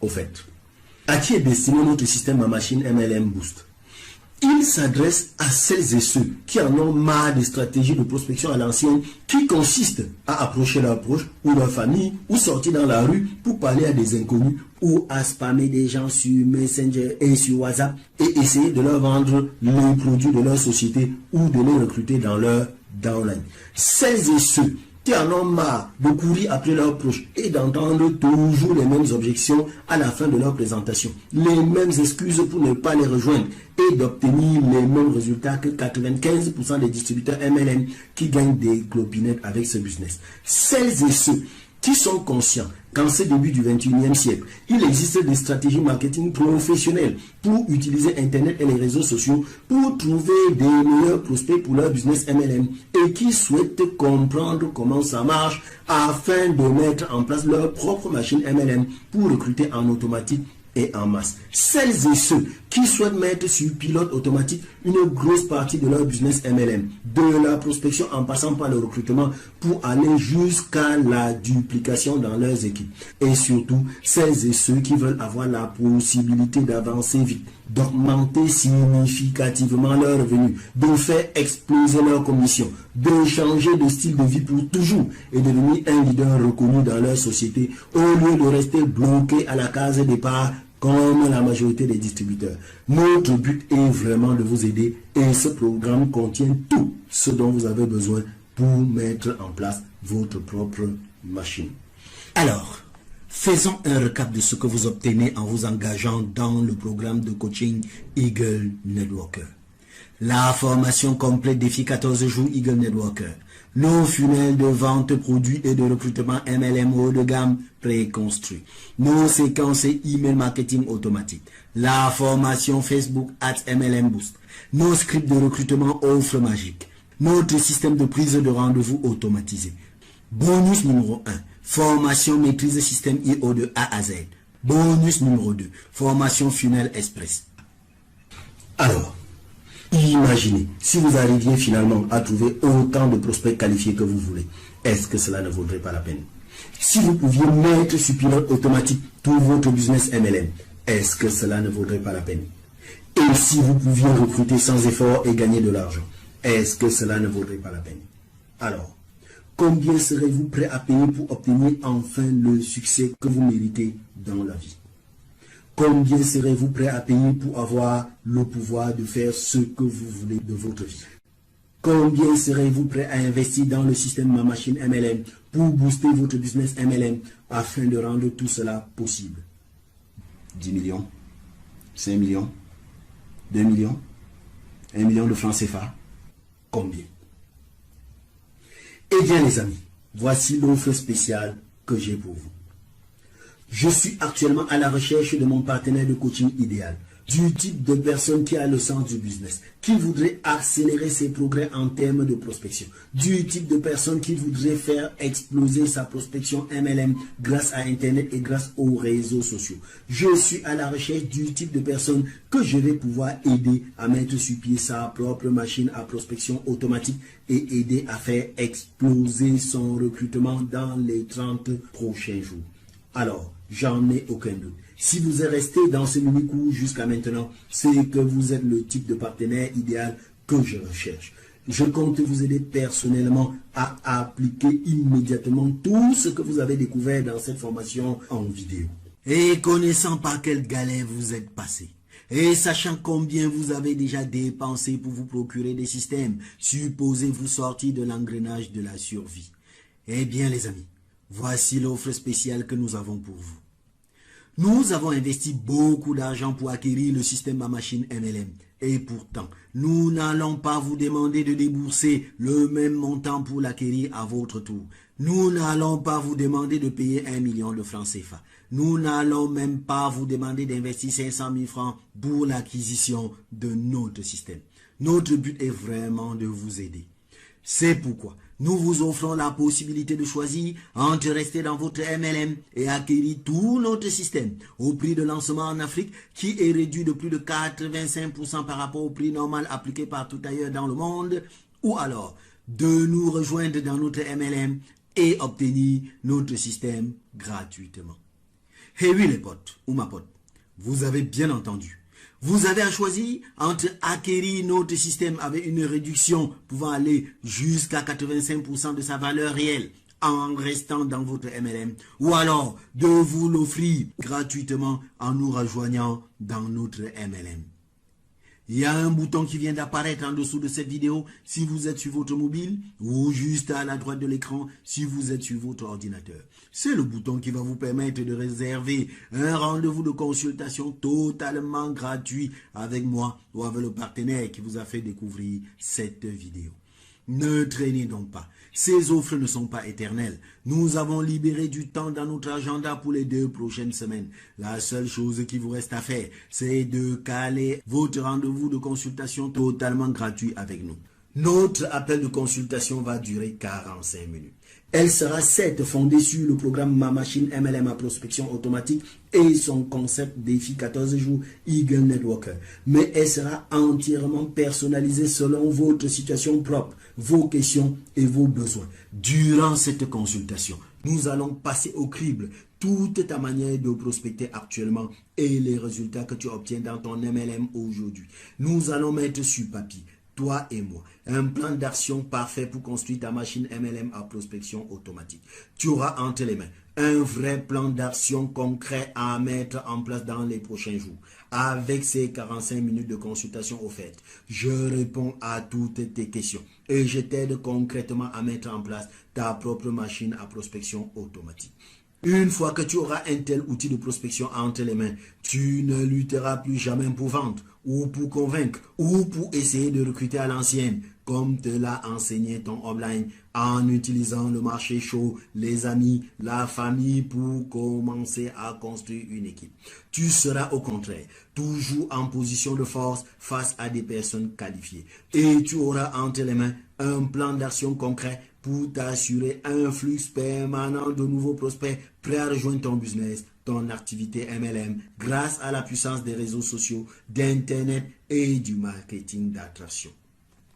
Au fait, à qui est destiné notre système à machine MLM Boost? Il s'adresse à celles et ceux qui en ont marre des stratégies de prospection à l'ancienne qui consistent à approcher leurs proches ou leur famille ou sortir dans la rue pour parler à des inconnus ou à spammer des gens sur Messenger et sur WhatsApp et essayer de leur vendre les produits de leur société ou de les recruter dans leur downline. Celles et ceux qui en ont marre de courir après leurs proches et d'entendre toujours les mêmes objections à la fin de leur présentation, les mêmes excuses pour ne pas les rejoindre et d'obtenir les mêmes résultats que 95% des distributeurs MLM qui gagnent des clopinettes avec ce business. Celles et ceux qui sont conscients qu'en ce début du 21e siècle, il existe des stratégies marketing professionnelles pour utiliser Internet et les réseaux sociaux pour trouver des meilleurs prospects pour leur business MLM et qui souhaitent comprendre comment ça marche afin de mettre en place leur propre machine MLM pour recruter en automatique et en masse. Celles et ceux qui souhaitent mettre sur pilote automatique une grosse partie de leur business MLM, de la prospection en passant par le recrutement pour aller jusqu'à la duplication dans leurs équipes. Et surtout, celles et ceux qui veulent avoir la possibilité d'avancer vite, d'augmenter significativement leurs revenus, de faire exploser leurs commissions, de changer de style de vie pour toujours et devenir un leader reconnu dans leur société au lieu de rester bloqué à la case départ comme la majorité des distributeurs. Notre but est vraiment de vous aider et ce programme contient tout ce dont vous avez besoin pour mettre en place votre propre machine. Alors, faisons un recap de ce que vous obtenez en vous engageant dans le programme de coaching Eagle Networker. La formation complète défi 14 jours Eagle Networker. nos funnels de vente produits et de recrutement MLM haut de gamme préconstruits, nos séquences email marketing automatique, la formation Facebook Ads MLM Boost, nos scripts de recrutement offres magiques, notre système de prise de rendez-vous automatisé. Bonus numéro 1, formation maîtrise système IO de A à Z. Bonus numéro 2, formation funnel express. Alors, imaginez, si vous arriviez finalement à trouver autant de prospects qualifiés que vous voulez, est-ce que cela ne vaudrait pas la peine? Si vous pouviez mettre sur pilote automatique tout votre business MLM, est-ce que cela ne vaudrait pas la peine? Et si vous pouviez recruter sans effort et gagner de l'argent, est-ce que cela ne vaudrait pas la peine? Alors, combien serez-vous prêt à payer pour obtenir enfin le succès que vous méritez dans la vie? Combien serez-vous prêt à payer pour avoir le pouvoir de faire ce que vous voulez de votre vie? Combien serez-vous prêt à investir dans le système Ma Machine MLM pour booster votre business MLM afin de rendre tout cela possible? 10 millions, 5 millions, 2 millions, 1 million de francs CFA? Combien? Eh bien les amis, voici l'offre spéciale que j'ai pour vous. Je suis actuellement à la recherche de mon partenaire de coaching idéal, du type de personne qui a le sens du business, qui voudrait accélérer ses progrès en termes de prospection, du type de personne qui voudrait faire exploser sa prospection MLM grâce à Internet et grâce aux réseaux sociaux. Je suis à la recherche du type de personne que je vais pouvoir aider à mettre sur pied sa propre machine à prospection automatique et aider à faire exploser son recrutement dans les 30 prochains jours. Alors, j'en ai aucun doute. Si vous êtes resté dans ce mini-cours jusqu'à maintenant, c'est que vous êtes le type de partenaire idéal que je recherche. Je compte vous aider personnellement à appliquer immédiatement tout ce que vous avez découvert dans cette formation en vidéo. Et connaissant par quelle galère vous êtes passé, et sachant combien vous avez déjà dépensé pour vous procurer des systèmes, supposez vous sortir de l'engrenage de la survie. Eh bien les amis, voici l'offre spéciale que nous avons pour vous. Nous avons investi beaucoup d'argent pour acquérir le système Ma Machine MLM. Et pourtant, nous n'allons pas vous demander de débourser le même montant pour l'acquérir à votre tour. Nous n'allons pas vous demander de payer 1 million de francs CFA. Nous n'allons même pas vous demander d'investir 500 000 francs pour l'acquisition de notre système. Notre but est vraiment de vous aider. C'est pourquoi nous vous offrons la possibilité de choisir entre rester dans votre MLM et acquérir tout notre système au prix de lancement en Afrique qui est réduit de plus de 85% par rapport au prix normal appliqué partout ailleurs dans le monde, ou alors de nous rejoindre dans notre MLM et obtenir notre système gratuitement. Et oui les potes ou ma pote, vous avez bien entendu. Vous avez à choisir entre acquérir notre système avec une réduction pouvant aller jusqu'à 85% de sa valeur réelle en restant dans votre MLM, ou alors de vous l'offrir gratuitement en nous rejoignant dans notre MLM. Il y a un bouton qui vient d'apparaître en dessous de cette vidéo si vous êtes sur votre mobile ou juste à la droite de l'écran si vous êtes sur votre ordinateur. C'est le bouton qui va vous permettre de réserver un rendez-vous de consultation totalement gratuit avec moi ou avec le partenaire qui vous a fait découvrir cette vidéo. Ne traînez donc pas. Ces offres ne sont pas éternelles. Nous avons libéré du temps dans notre agenda pour les 2 prochaines semaines. La seule chose qui vous reste à faire, c'est de caler votre rendez-vous de consultation totalement gratuit avec nous. Notre appel de consultation va durer 45 minutes. Elle sera certes fondée sur le programme Ma Machine MLM à prospection automatique et son concept défi 14 jours Eagle Networker. Mais elle sera entièrement personnalisée selon votre situation propre, vos questions et vos besoins. Durant cette consultation, nous allons passer au crible toute ta manière de prospecter actuellement et les résultats que tu obtiens dans ton MLM aujourd'hui. Nous allons mettre sur papier, toi et moi, un plan d'action parfait pour construire ta machine MLM à prospection automatique. Tu auras entre les mains un vrai plan d'action concret à mettre en place dans les prochains jours. Avec ces 45 minutes de consultation offertes, je réponds à toutes tes questions et je t'aide concrètement à mettre en place ta propre machine à prospection automatique. Une fois que tu auras un tel outil de prospection entre les mains, tu ne lutteras plus jamais pour vendre ou pour convaincre ou pour essayer de recruter à l'ancienne, comme te l'a enseigné ton online, en utilisant le marché chaud, les amis, la famille pour commencer à construire une équipe. Tu seras au contraire toujours en position de force face à des personnes qualifiées et tu auras entre les mains un plan d'action concret pour t'assurer un flux permanent de nouveaux prospects prêts à rejoindre ton business, ton activité MLM grâce à la puissance des réseaux sociaux, d'Internet et du marketing d'attraction.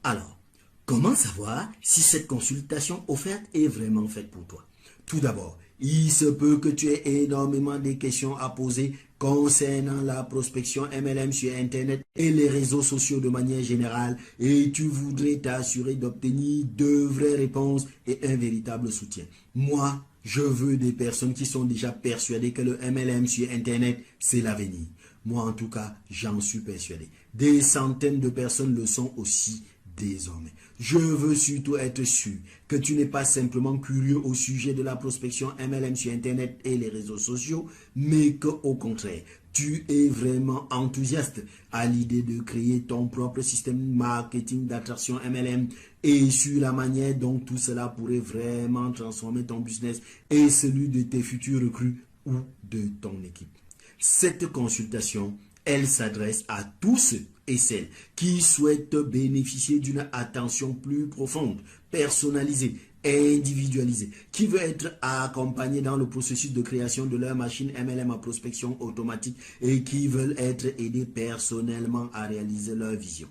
Alors, comment savoir si cette consultation offerte est vraiment faite pour toi? Tout d'abord, il se peut que tu aies énormément de questions à poser concernant la prospection MLM sur Internet et les réseaux sociaux de manière générale et tu voudrais t'assurer d'obtenir de vraies réponses et un véritable soutien. Moi, je veux des personnes qui sont déjà persuadées que le MLM sur Internet, c'est l'avenir. Moi, en tout cas, j'en suis persuadé. Des centaines de personnes le sont aussi désormais. Je veux surtout être sûr que tu n'es pas simplement curieux au sujet de la prospection MLM sur Internet et les réseaux sociaux, mais qu'au contraire, tu es vraiment enthousiaste à l'idée de créer ton propre système marketing d'attraction MLM et sur la manière dont tout cela pourrait vraiment transformer ton business et celui de tes futurs recrues ou de ton équipe. Cette consultation, elle s'adresse à tous ceux et celles qui souhaitent bénéficier d'une attention plus profonde, personnalisée, individualisée, qui veut être accompagnée dans le processus de création de leur machine MLM à prospection automatique et qui veulent être aidés personnellement à réaliser leur vision.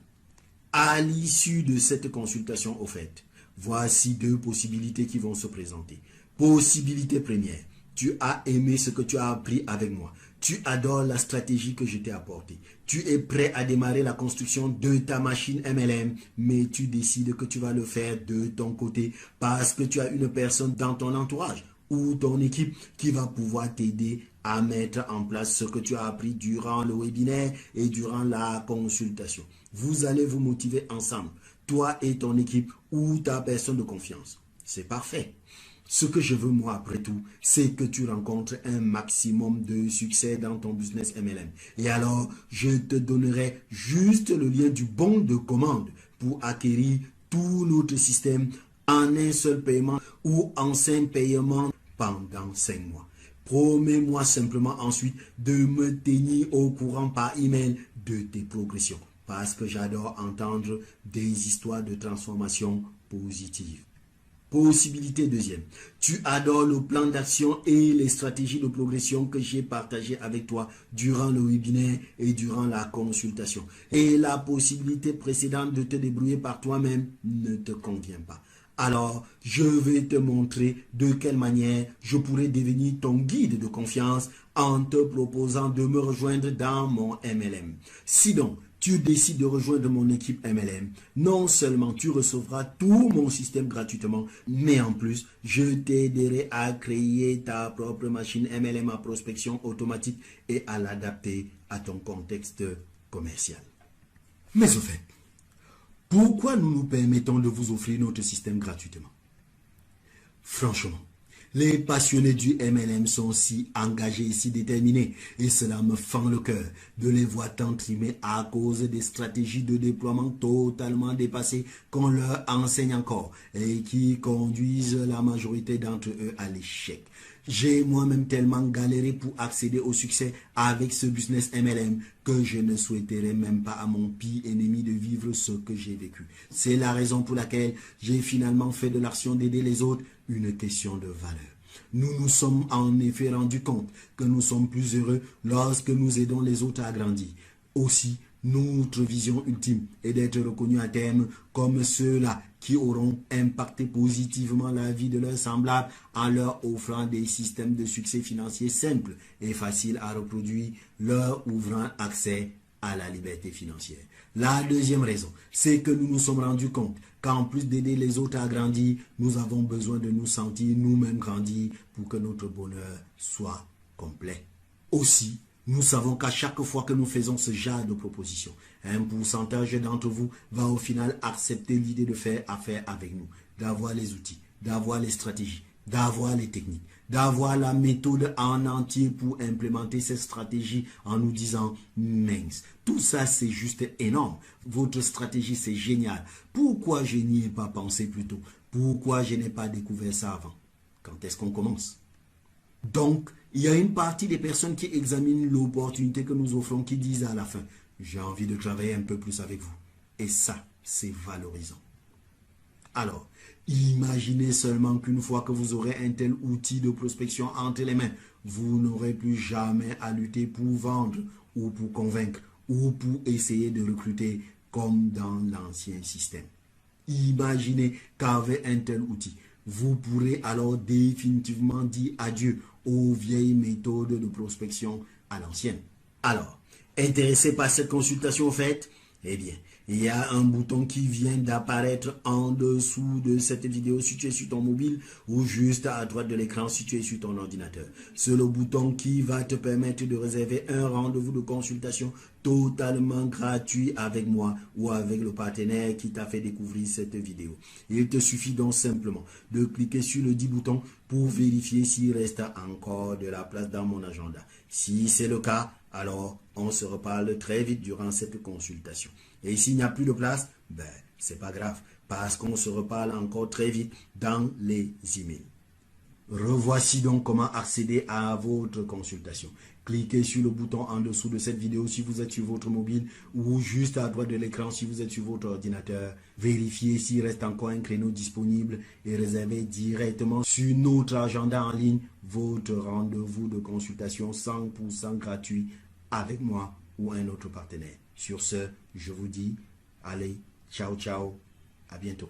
À l'issue de cette consultation offerte, voici deux possibilités qui vont se présenter. Possibilité première, tu as aimé ce que tu as appris avec moi. Tu adores la stratégie que je t'ai apportée. Tu es prêt à démarrer la construction de ta machine MLM, mais tu décides que tu vas le faire de ton côté parce que tu as une personne dans ton entourage ou ton équipe qui va pouvoir t'aider à mettre en place ce que tu as appris durant le webinaire et durant la consultation. Vous allez vous motiver ensemble, toi et ton équipe ou ta personne de confiance. C'est parfait. Ce que je veux, moi, après tout, c'est que tu rencontres un maximum de succès dans ton business MLM. Et alors, je te donnerai juste le lien du bon de commande pour acquérir tout notre système en un seul paiement ou en 5 paiements pendant 5 mois. Promets-moi simplement ensuite de me tenir au courant par email de tes progressions parce que j'adore entendre des histoires de transformation positive. Possibilité deuxième, tu adores le plan d'action et les stratégies de progression que j'ai partagé avec toi durant le webinaire et durant la consultation. Et la possibilité précédente de te débrouiller par toi-même ne te convient pas. Alors, je vais te montrer de quelle manière je pourrais devenir ton guide de confiance en te proposant de me rejoindre dans mon MLM. Si donc, tu décides de rejoindre mon équipe MLM, non seulement tu recevras tout mon système gratuitement, mais en plus, je t'aiderai à créer ta propre machine MLM à prospection automatique et à l'adapter à ton contexte commercial. Mais au fait, pourquoi nous nous permettons de vous offrir notre système gratuitement? Franchement, les passionnés du MLM sont si engagés et si déterminés et cela me fend le cœur de les voir tant trimer à cause des stratégies de déploiement totalement dépassées qu'on leur enseigne encore et qui conduisent la majorité d'entre eux à l'échec. J'ai moi-même tellement galéré pour accéder au succès avec ce business MLM que je ne souhaiterais même pas à mon pire ennemi de vivre ce que j'ai vécu. C'est la raison pour laquelle j'ai finalement fait de l'action d'aider les autres une question de valeur. Nous nous sommes en effet rendus compte que nous sommes plus heureux lorsque nous aidons les autres à grandir. Aussi, notre vision ultime est d'être reconnus à terme comme ceux-là qui auront impacté positivement la vie de leurs semblables en leur offrant des systèmes de succès financier simples et faciles à reproduire, leur ouvrant accès à la liberté financière. La deuxième raison, c'est que nous nous sommes rendus compte qu'en plus d'aider les autres à grandir, nous avons besoin de nous sentir nous-mêmes grandir pour que notre bonheur soit complet. Aussi, nous savons qu'à chaque fois que nous faisons ce genre de proposition, un pourcentage d'entre vous va au final accepter l'idée de faire affaire avec nous, d'avoir les outils, d'avoir les stratégies, d'avoir les techniques, d'avoir la méthode en entier pour implémenter cette stratégie en nous disant mince. Tout ça, c'est juste énorme. Votre stratégie, c'est génial. Pourquoi je n'y ai pas pensé plus tôt? Pourquoi je n'ai pas découvert ça avant? Quand est-ce qu'on commence? Donc, il y a une partie des personnes qui examinent l'opportunité que nous offrons, qui disent à la fin, j'ai envie de travailler un peu plus avec vous. Et ça, c'est valorisant. Alors, imaginez seulement qu'une fois que vous aurez un tel outil de prospection entre les mains, vous n'aurez plus jamais à lutter pour vendre ou pour convaincre ou pour essayer de recruter comme dans l'ancien système. Imaginez qu'avec un tel outil, vous pourrez alors définitivement dire adieu aux vieilles méthodes de prospection à l'ancienne. Alors, intéressé par cette consultation faite? Eh bien, il y a un bouton qui vient d'apparaître en dessous de cette vidéo si tu es sur ton mobile ou juste à droite de l'écran si tu es sur ton ordinateur. C'est le bouton qui va te permettre de réserver un rendez-vous de consultation totalement gratuit avec moi ou avec le partenaire qui t'a fait découvrir cette vidéo. Il te suffit donc simplement de cliquer sur le dit bouton pour vérifier s'il reste encore de la place dans mon agenda. Si c'est le cas, alors on se reparle très vite durant cette consultation. Et s'il n'y a plus de place, ben c'est pas grave, parce qu'on se reparle encore très vite dans les emails. Revoici donc comment accéder à votre consultation. Cliquez sur le bouton en dessous de cette vidéo si vous êtes sur votre mobile ou juste à droite de l'écran si vous êtes sur votre ordinateur. Vérifiez s'il reste encore un créneau disponible et réservez directement sur notre agenda en ligne votre rendez-vous de consultation 100% gratuit avec moi ou un autre partenaire. Sur ce, je vous dis, allez, ciao, ciao, à bientôt.